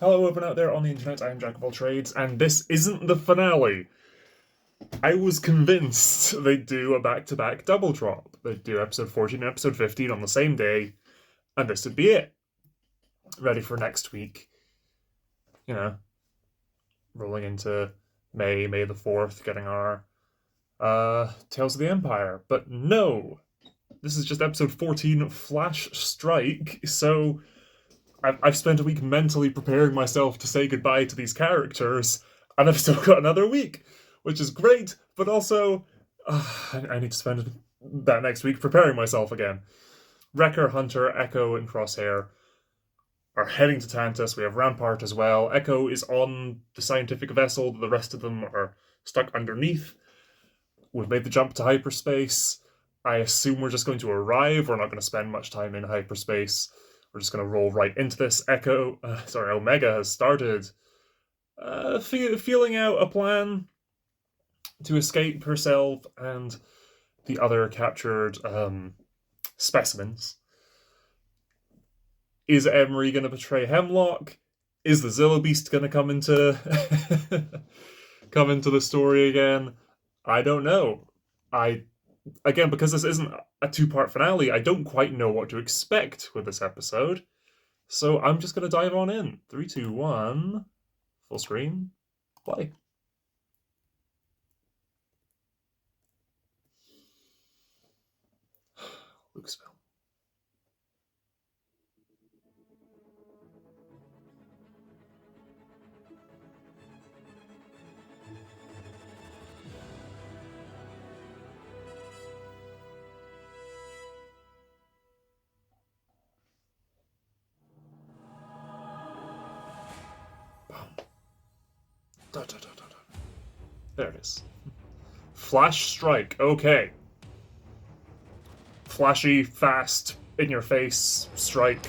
Hello, everyone out there on the internet. I am Jack of all trades, and this isn't the finale. I was convinced they'd do a back-to-back double drop. They'd do episode 14 and episode 15 on the same day, and this would be it. Ready for next week. You know, rolling into May the 4th, getting our Tales of the Empire. But no! This is just episode 14, Flash Strike, so I've spent a week mentally preparing myself to say goodbye to these characters, and I've still got another week, which is great, but also I need to spend that next week preparing myself again. Wrecker, Hunter, Echo, and Crosshair are heading to Tantus. We have Rampart as well. Echo is on the scientific vessel, the rest of them are stuck underneath. We've made the jump to hyperspace. I assume we're just going to arrive. We're not going to spend much time in hyperspace. We're just going to roll right into this. Omega has started feeling out a plan to escape herself and the other captured specimens. Is Emery going to betray Hemlock? Is the Zilla Beast going to come into the story again? I don't know. Again, because this isn't a two-part finale, I don't quite know what to expect with this episode. So I'm just going to dive on in. 3, 2, 1. Full screen. Play. Lucasfilm. There it is. Flash Strike. Okay. Flashy, fast, in your face, strike.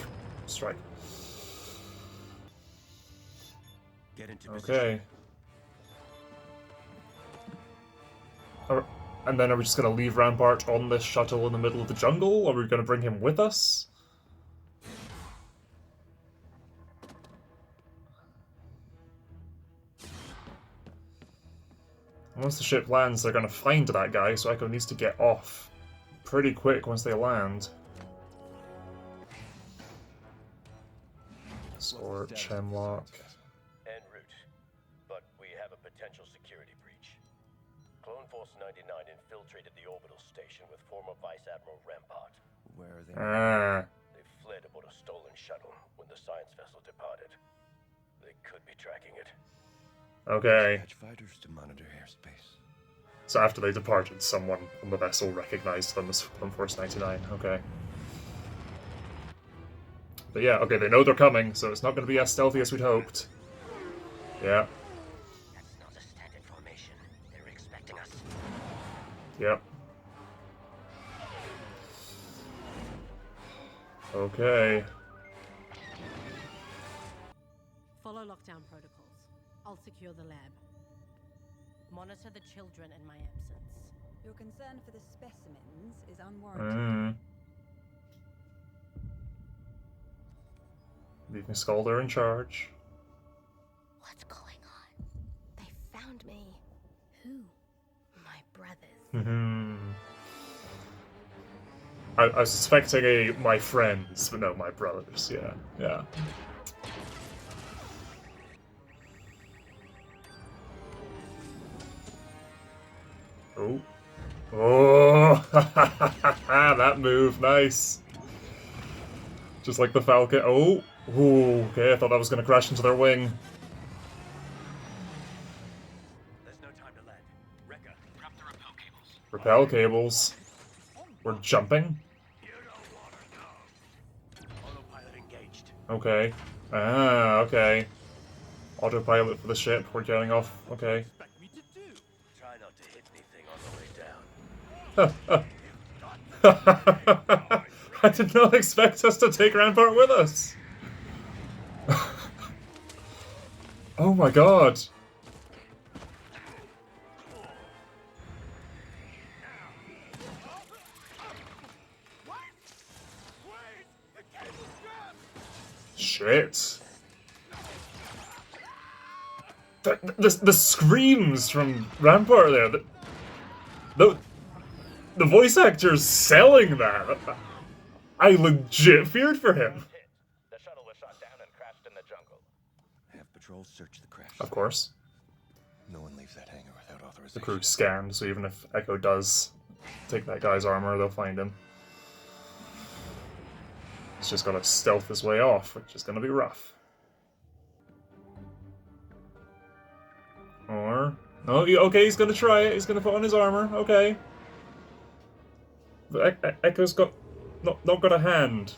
Get into Okay. And then are we just going to leave Rampart on this shuttle in the middle of the jungle? Are we going to bring him with us? Once the ship lands, they're going to find that guy, so Echo needs to get off pretty quick once they land. Scorch, Hemlock. En route, but we have a potential security breach. Clone Force 99 infiltrated the orbital station with former Vice Admiral Rampart. Where are they? They fled aboard a stolen shuttle when the science vessel departed. They could be tracking it. Okay. Dispatch fighters to monitor airspace. So after they departed, someone on the vessel recognized them as Clone Force 99. Okay. But yeah, okay, they know they're coming, so it's not going to be as stealthy as we'd hoped. Yeah. That's not a standard formation. They're expecting us. Yep. Okay. Follow lockdown protocols. I'll secure the lab. Monitor the children in my absence. Your concern for the specimens is unwarranted. Leaving Skalder in charge. What's going on? They found me. Who? My brothers. I was suspecting my friends, but no, my brothers. Yeah. Oh, that move, nice. Just like the Falcon. Oh, okay, I thought that was going to crash into their wing. There's no time to land. Wrecker, drop the rappel cables. Rappel cables. We're jumping? You don't want to know. Autopilot engaged. Okay. Okay. Autopilot for the ship, we're getting off. Okay. Expect me to do? Try not to hit anything on the way down. I did not expect us to take Rampart with us. Oh my god. Shit. The screams from Rampart there. The voice actor's selling that. I legit feared for him. The shuttle was shot down and crashed in the jungle. Have patrols search the crash. Of course. No one leaves that hangar without The authorization. crew's scanned, so even if Echo does take that guy's armor, they'll find him. He's just gotta stealth his way off, which is gonna be rough. Or... Oh, okay, he's gonna try it. He's gonna put on his armor. Okay. But Echo's got... Not got a hand.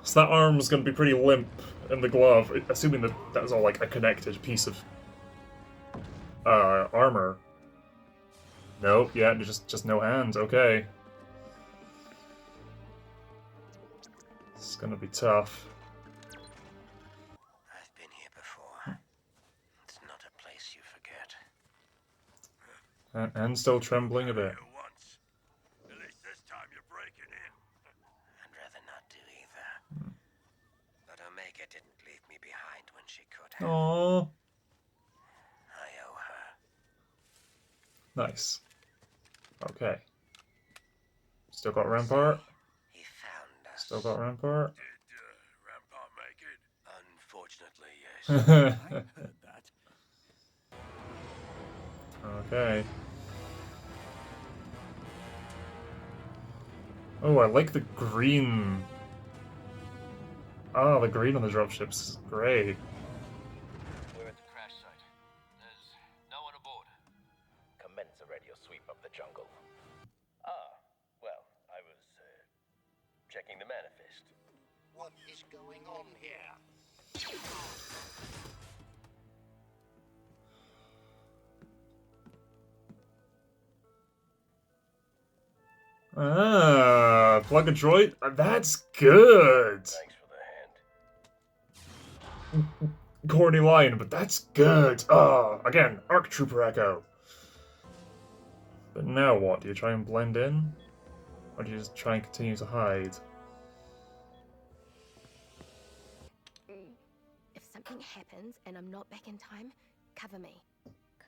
So that arm's gonna be pretty limp in the glove, assuming that that was all like a connected piece of... armor. Nope, yeah, just no hands. Okay. It's gonna be tough. I've been here before. It's not a place you forget. And still trembling a bit. Once. At least this time you're breaking in. I'd rather not do either. But Omega didn't leave me behind when she could have. Aww. I owe her. Nice. Okay. Still got Rampart. He found us. Still got Rampart. Did Rampart make it? Unfortunately, yes. I heard that. Okay. Oh, I like the green. Oh, the green on the dropships is great. We're at the crash site. There's no one aboard. Commence a radio sweep of the jungle. Well, I was checking the manifest. What is going on here? Ah, plug a droid? That's good! Thanks for the hand. Corny line, but that's good! Ah, again, Arc Trooper Echo. But now what? Do you try and blend in? Or do you just try and continue to hide? If something happens and I'm not back in time, cover me.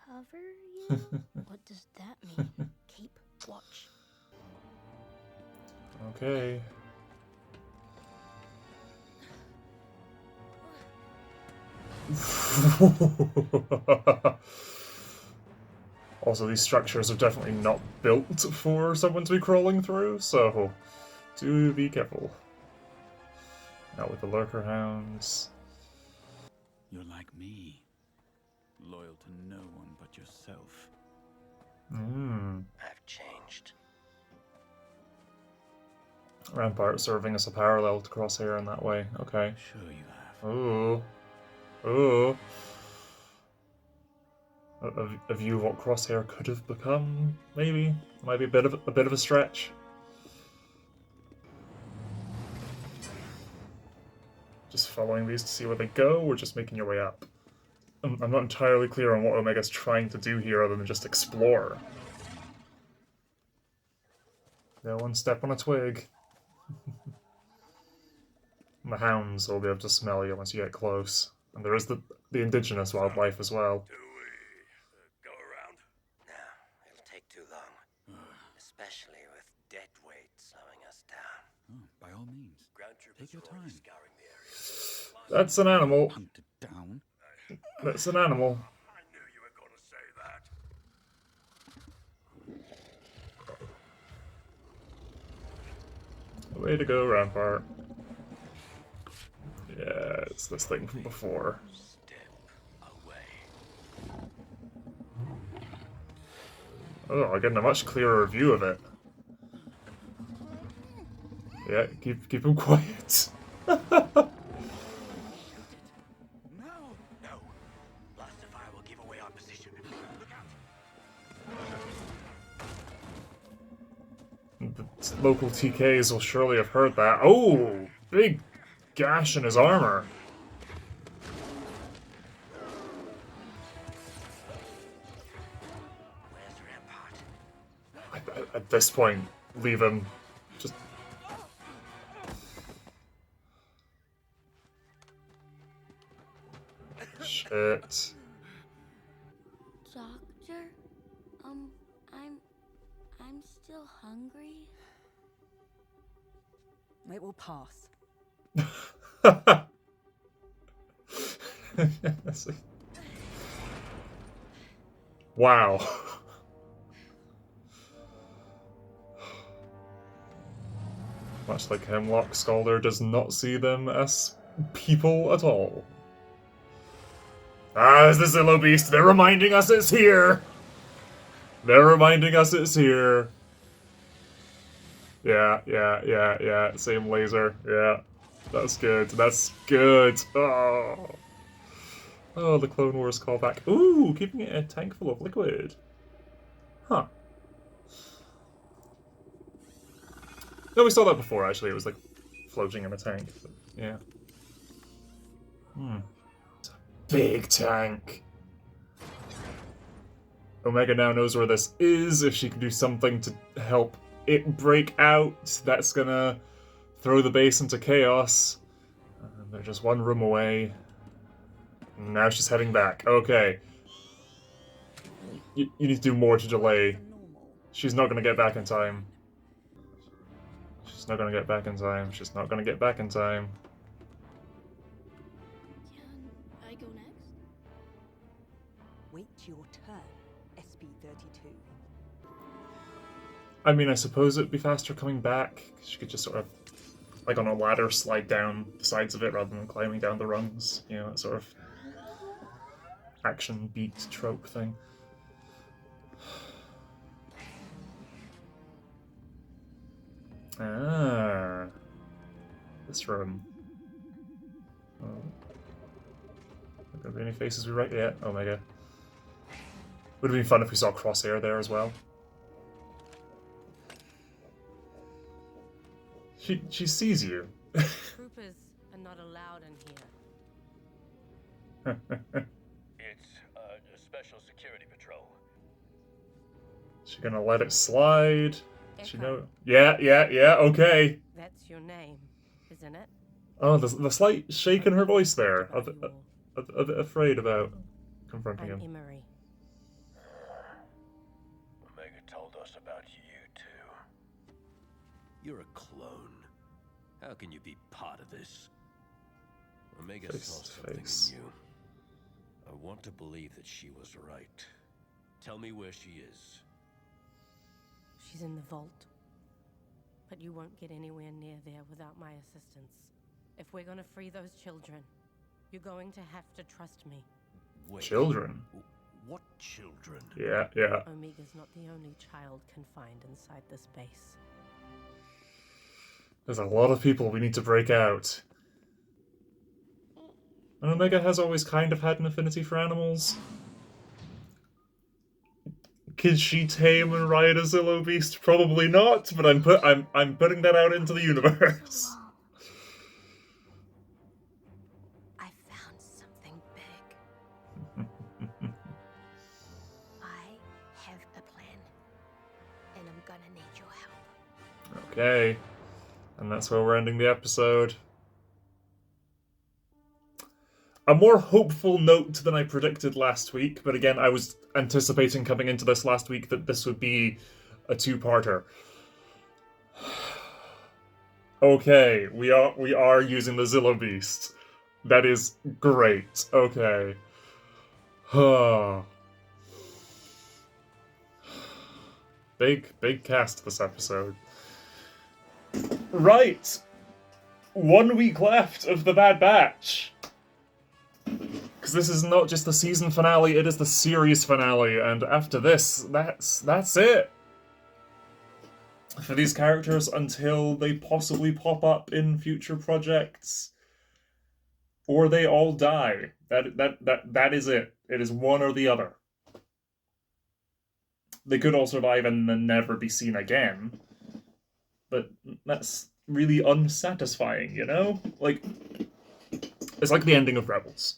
Cover you? What does that mean? Keep watch. Okay. Also, these structures are definitely not built for someone to be crawling through, so do be careful. Not with the lurker hounds. You're like me, loyal to no one but yourself. I've changed. Rampart serving as a parallel to Crosshair in that way. Okay. Sure you have. Ooh. Ooh. A view of what Crosshair could have become, maybe? Might be a bit of a stretch. Just following these to see where they go, or just making your way up? I'm not entirely clear on what Omega's trying to do here other than just explore. No one step on a twig. And the hounds will be able to smell you once you get close. And there is the indigenous wildlife as well. Do we go around? No, it'll take too long. Especially with dead weight slowing us down. Oh, by all means, Ground troopers take your are already time. scouring the area. That's an animal. Hunt it down. That's an animal. I knew you were going to say that. Way to go, Rampart. Yeah, it's this thing from before. Step away. Oh, I'm getting a much clearer view of it. Yeah, keep him quiet. No! No! Blaster fire will give away our position. Look out! The local TKs will surely have heard that. Oh, big gash in his armor. Where's Rampart? At this point, leave him. Just... Shit. still hungry? It will pass. Wow. Much like Hemlock, Scalder does not see them as people at all. Ah, it's the Zillow Beast. They're reminding us it's here. They're reminding us it's here. Yeah. Same laser. Yeah. That's good. That's good. Oh. Oh, the Clone Wars callback. Ooh, keeping it a tank full of liquid. Huh. No, we saw that before, actually. It was like floating in a tank. But, yeah. It's a big tank. Omega now knows where this is. If she can do something to help it break out, that's gonna throw the base into chaos. They're just one room away. Now she's heading back. Okay. You need to do more to delay. She's not gonna get back in time. She's not gonna get back in time. She's not gonna get back in time. Can I go next? Wait your turn, SP32. I mean, I suppose it'd be faster coming back. She could just sort of, like on a ladder, slide down the sides of it rather than climbing down the rungs. You know, that sort of action beat trope thing. Ah. This room. Oh. Are there any faces we write yet? Omega. Would have been fun if we saw Crosshair there as well. She sees you. Troopers are not allowed in here. It's a special security patrol. She gonna let it slide? She Echo. know? Yeah, okay. That's your name, isn't it? Oh, the slight shake in her voice there. About you all. A bit afraid about confronting I'm him. Emery. Omega told us about you too. You're a clone. How can you be part of this? Omega Face saw to something face. in you. I want to believe that she was right. Tell me where she is. She's in the vault. But you won't get anywhere near there without my assistance. If we're gonna free those children, you're going to have to trust me. Wait. Children? What children? Yeah. Omega's not the only child confined inside this base. There's a lot of people we need to break out. And Omega has always kind of had an affinity for animals. Can she tame and ride a Zillow Beast? Probably not, but I'm putting that out into the universe. I found something big. I have a plan, and I'm gonna need your help. Okay. And that's where we're ending the episode. A more hopeful note than I predicted last week, but again, I was anticipating coming into this last week that this would be a two-parter. Okay, we are using the Zillow Beast. That is great. Okay. Big cast this episode. Right. 1 week left of the Bad Batch. Because this is not just the season finale, it is the series finale, and after this, that's it. For these characters until they possibly pop up in future projects. Or they all die. That is it. It is one or the other. They could all survive and then never be seen again. But that's really unsatisfying, you know? Like, it's like the ending of Rebels.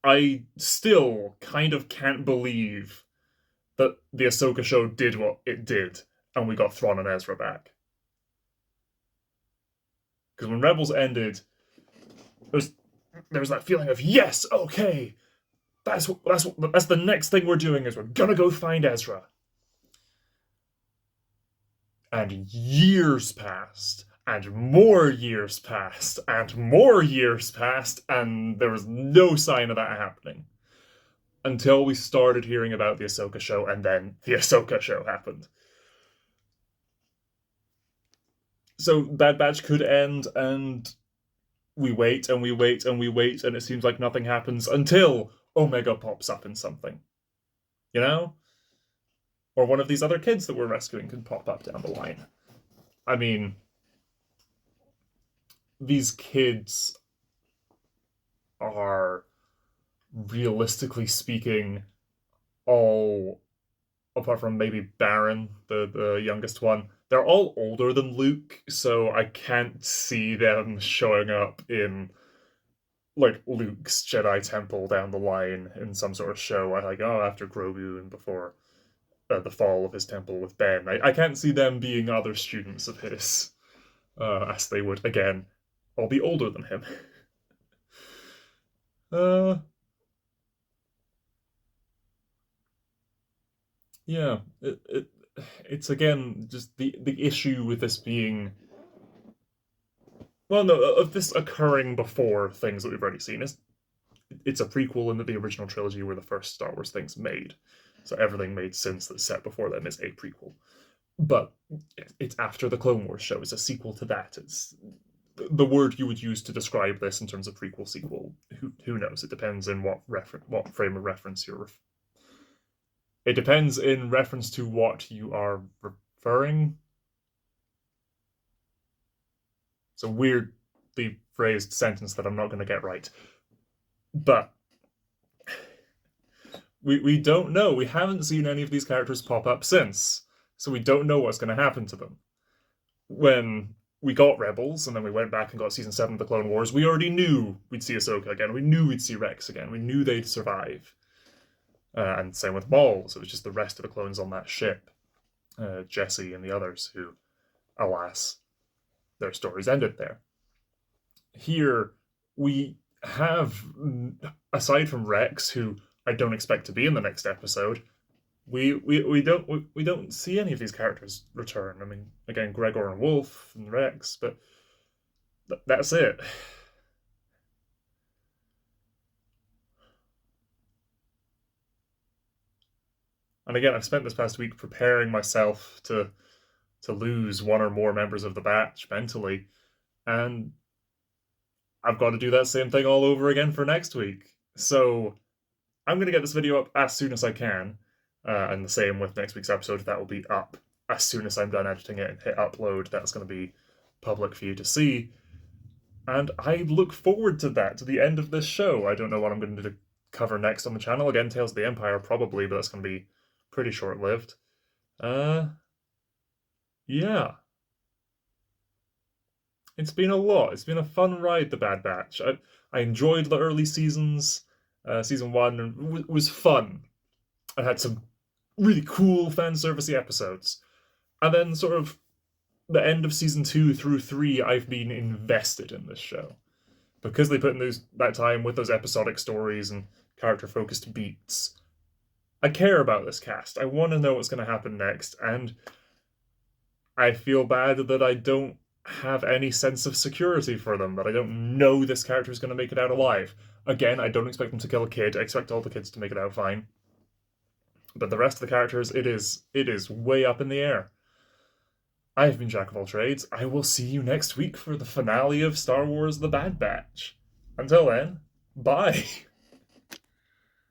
I still kind of can't believe that the Ahsoka show did what it did, and we got Thrawn and Ezra back. Because when Rebels ended, there was that feeling of, yes, okay, that's the next thing we're doing is we're gonna go find Ezra. And years passed, and more years passed, and more years passed, and there was no sign of that happening. Until we started hearing about the Ahsoka show, and then the Ahsoka show happened. So Bad Batch could end, and we wait, and we wait, and we wait, and it seems like nothing happens until Omega pops up in something. You know? Or one of these other kids that we're rescuing can pop up down the line. I mean, these kids are, realistically speaking, all, apart from maybe Baron, the youngest one, they're all older than Luke, so I can't see them showing up in, like, Luke's Jedi Temple down the line in some sort of show, like, after Grogu and before the fall of his temple with Ben. I can't see them being other students of his, as they would, again, all be older than him. Yeah, it's again just the issue with this being, well, no, of this occurring before things that we've already seen is it's a prequel, and that the original trilogy were the first Star Wars things made, so everything made sense that's set before them is a prequel. But it's after the Clone Wars show, it's a sequel to that. It's the word you would use to describe this in terms of prequel sequel. Who knows? It depends in what frame of reference you're. It depends in reference to what you are referring. It's a weirdly phrased sentence that I'm not going to get right. But we don't know. We haven't seen any of these characters pop up since, so we don't know what's going to happen to them. When we got Rebels, and then we went back and got Season 7 of the Clone Wars, we already knew we'd see Ahsoka again. We knew we'd see Rex again. We knew they'd survive. And same with Maul, so it was just the rest of the clones on that ship. Jesse and the others who, alas, their stories ended there. Here, we have, aside from Rex, who I don't expect to be in the next episode, we don't see any of these characters return. I mean, again, Gregor and Wolf and Rex, but that's it. And again, I've spent this past week preparing myself to lose one or more members of the batch mentally, and I've got to do that same thing all over again for next week. So I'm going to get this video up as soon as I can, and the same with next week's episode. That will be up as soon as I'm done editing it and hit upload. That's going to be public for you to see. And I look forward to that, to the end of this show. I don't know what I'm going to cover next on the channel. Again, Tales of the Empire, probably, but that's going to be pretty short-lived. Yeah. It's been a lot. It's been a fun ride, The Bad Batch. I enjoyed the early seasons. Season 1 was fun. I had some really cool fan servicey episodes. And then sort of the end of Season 2 through 3, I've been invested in this show. Because they put in that time with those episodic stories and character-focused beats, I care about this cast. I want to know what's going to happen next, and I feel bad that I don't have any sense of security for them, that I don't know this character is going to make it out alive. Again, I don't expect them to kill a kid. I expect all the kids to make it out fine. But the rest of the characters, it is way up in the air. I've been Jack of all trades. I will see you next week for the finale of Star Wars The Bad Batch. Until then, bye!